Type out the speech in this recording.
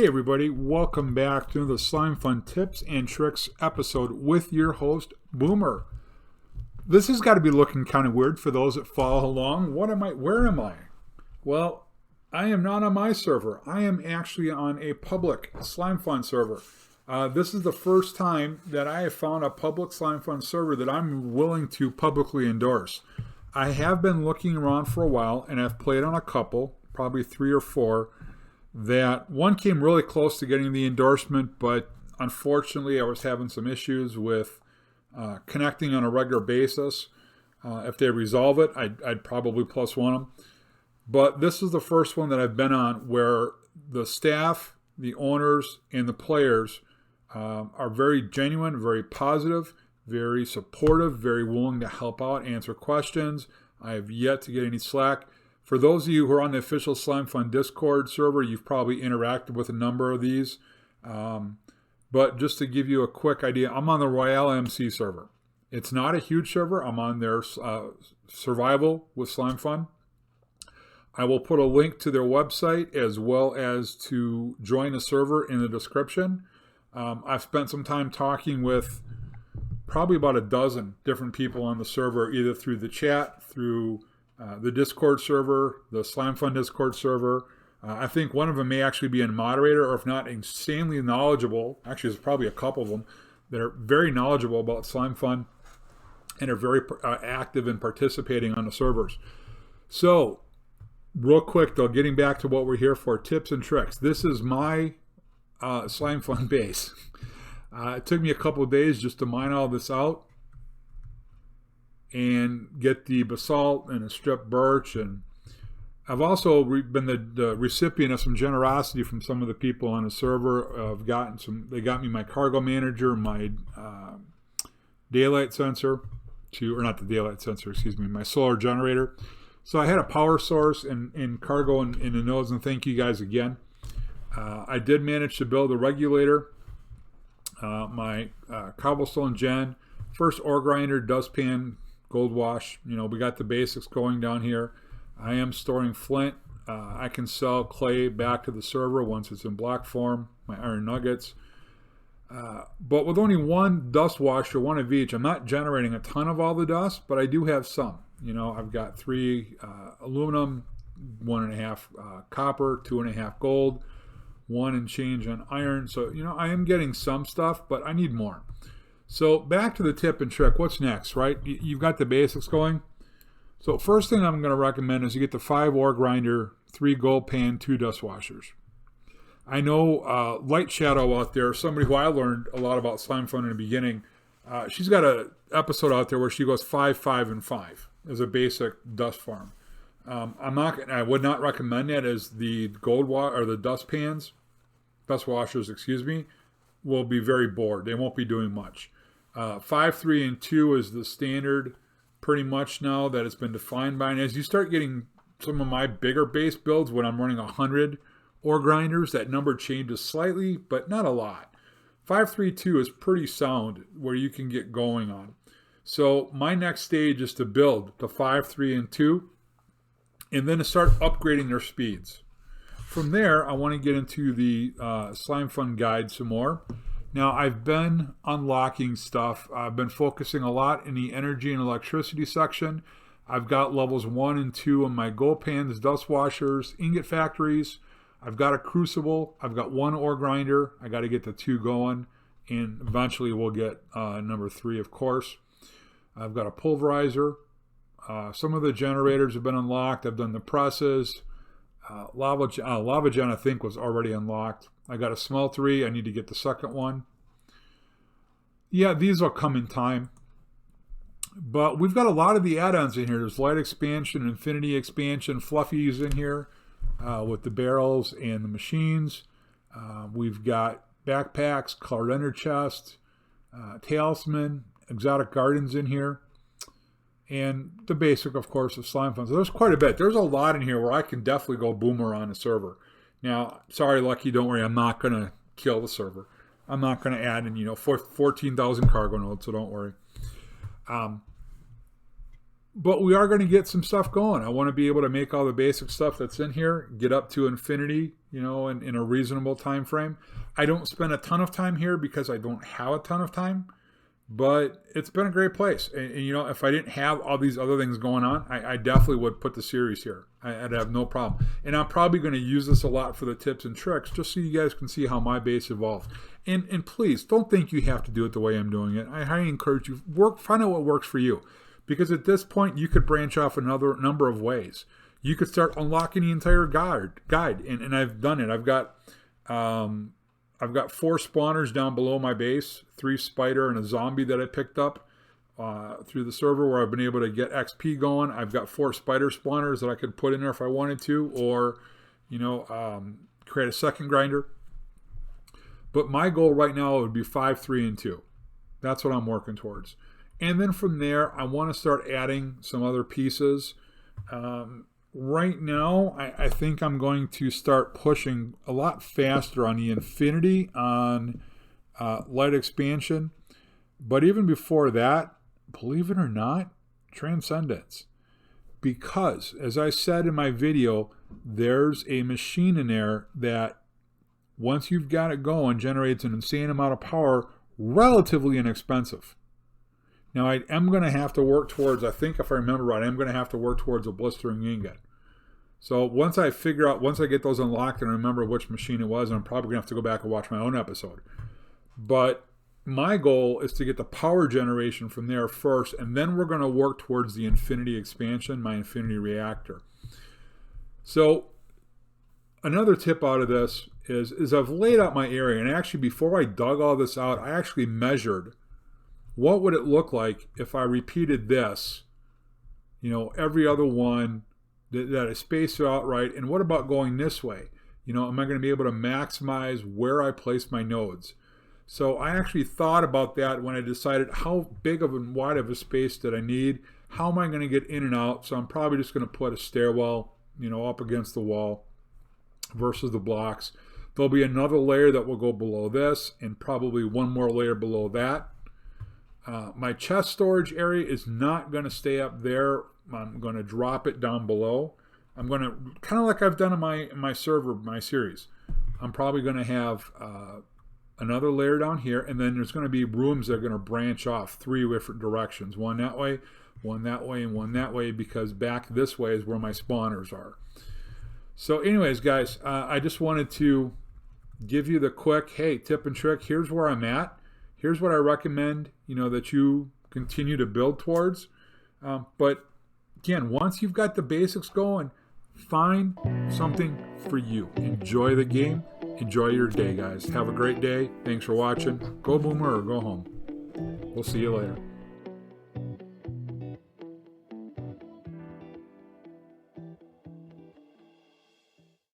Hey everybody, welcome back to the Slimefun Tips and Tricks episode with your host, Boomer. This has got to be looking kind of weird for those that follow along. Where am I? Well, I am not on my server. I am actually on a public Slimefun server. This is the first time that I have found a public Slimefun server that I'm willing to publicly endorse. I have been looking around for a while, and I've played on a couple, probably 3 or 4, that one came really close to getting the endorsement, but unfortunately I was having some issues with connecting on a regular basis. If they resolve it, I'd probably +1 them. But this is the first one that I've been on where the staff, the owners, and the players are very genuine, very positive, very supportive, very willing to help out, answer questions. I have yet to get any slack. For those of you who are on the official Slimefun Discord server, you've probably interacted with a number of these. But just to give you a quick idea, I'm on the Royale MC server. It's not a huge server. I'm on their survival with Slimefun. I will put a link to their website as well as to join the server in the description. I've spent some time talking with probably about a dozen different people on the server, either through the chat, through the Discord server, the Slimefun Discord server. I think one of them may actually be a moderator, or if not, insanely knowledgeable. Actually, there's probably a couple of them that are very knowledgeable about Slimefun and are very active in participating on the servers. So, real quick though, getting back to what we're here for, tips and tricks. This is my Slimefun base. It took me a couple of days just to mine all this out and get the basalt and the strip birch. And I've also been the recipient of some generosity from some of the people on the server. They got me my cargo manager, my daylight sensor, not the daylight sensor, excuse me, my solar generator. So I had a power source and cargo in the nodes, and thank you guys again. I did manage to build a regulator, my cobblestone gen, first ore grinder, dustpan, gold wash. We got the basics going down here. I am storing flint. I can sell clay back to the server once it's in block form, my iron nuggets. But with only one dust washer, one of each, I'm not generating a ton of all the dust, but I do have some. I've got 3 aluminum, 1.5 copper, 2.5 gold, 1 and change on iron. So, I am getting some stuff, but I need more. So back to the tip and trick. What's next, right? You've got the basics going. So first thing I'm going to recommend is you get the 5 ore grinder, 3 gold pan, 2 dust washers. I know Light Shadow out there, somebody who I learned a lot about Slimefun in the beginning. She's got an episode out there where she goes 5, 5, and 5 as a basic dust farm. I would not recommend that, as the the dust washers, excuse me, will be very bored. They won't be doing much. 5, 3, and 2 is the standard pretty much now that it's been defined by. And as you start getting some of my bigger base builds, when I'm running 100 ore grinders, that number changes slightly, but not a lot. 5, 3, 2 is pretty sound where you can get going on. So my next stage is to build the 5, 3, and 2, and then to start upgrading their speeds. From there, I want to get into the Slimefun guide some more. Now, I've been unlocking stuff. I've been focusing a lot in the energy and electricity section. I've got levels 1 and 2 on my gold pans, dust washers, ingot factories. I've got a crucible. I've got 1 ore grinder. I got to get the 2 going, and eventually we'll get number 3, of course. I've got a pulverizer. Some of the generators have been unlocked. I've done the presses. Lava gen, I think, was already unlocked. I got a smeltery. I need to get the second one. Yeah, these will come in time. But we've got a lot of the add-ons in here. There's light expansion, infinity expansion, fluffies in here with the barrels and the machines. We've got backpacks, colored ender chest, talisman, exotic gardens in here. And the basic, of course, of Slimefun. So there's quite a bit. There's a lot in here where I can definitely go boomer on the server. Now, sorry, Lucky, don't worry. I'm not going to kill the server. I'm not going to add in, 14,000 cargo nodes, so don't worry. But we are going to get some stuff going. I want to be able to make all the basic stuff that's in here, get up to infinity, in a reasonable time frame. I don't spend a ton of time here because I don't have a ton of time, but it's been a great place. And if I didn't have all these other things going on, I definitely would put the series here. I'd have no problem. And I'm probably going to use this a lot for the tips and tricks, just so you guys can see how my base evolves. And please, don't think you have to do it the way I'm doing it. I highly encourage you, find out what works for you. Because at this point, you could branch off another number of ways. You could start unlocking the entire guide, and I've done it. I've got 4 spawners down below my base, 3 spider and a zombie that I picked up through the server where I've been able to get XP going. I've got 4 spider spawners that I could put in there if I wanted to, or create a second grinder. But my goal right now would be 5, 3, and 2. That's what I'm working towards. And then from there, I want to start adding some other pieces. Right now, I think I'm going to start pushing a lot faster on the Infinity on Light Expansion. But even before that, believe it or not, Transcendence. Because, as I said in my video, there's a machine in there that, once you've got it going, generates an insane amount of power, relatively inexpensive. Now, I am going to have to work towards, I think if I remember right, I'm going to have to work towards a blistering ingot. So once I get those unlocked and remember which machine it was, and I'm probably going to have to go back and watch my own episode. But my goal is to get the power generation from there first, and then we're going to work towards the Infinity expansion, my Infinity reactor. So another tip out of this is I've laid out my area, and actually before I dug all this out, I actually measured what would it look like if I repeated this, every other one that I spaced it out right, and what about going this way? Am I going to be able to maximize where I place my nodes? So I actually thought about that when I decided how big of and wide of a space did I need, how am I going to get in and out? So I'm probably just going to put a stairwell, up against the wall versus the blocks. There'll be another layer that will go below this, and probably one more layer below that. My chest storage area is not going to stay up there. I'm going to drop it down below. I'm going to, kind of like I've done in my server, my series, I'm probably going to have another layer down here, and then there's going to be rooms that are going to branch off 3 different directions. One that way, one that way, and one that way, because back this way is where my spawners are. So anyways, guys, I just wanted to give you the quick, hey, tip and trick. Here's where I'm at. Here's what I recommend, that you continue to build towards. But again, once you've got the basics going, find something for you. Enjoy the game. Enjoy your day, guys. Have a great day. Thanks for watching. Go Boomer or go home. We'll see you later.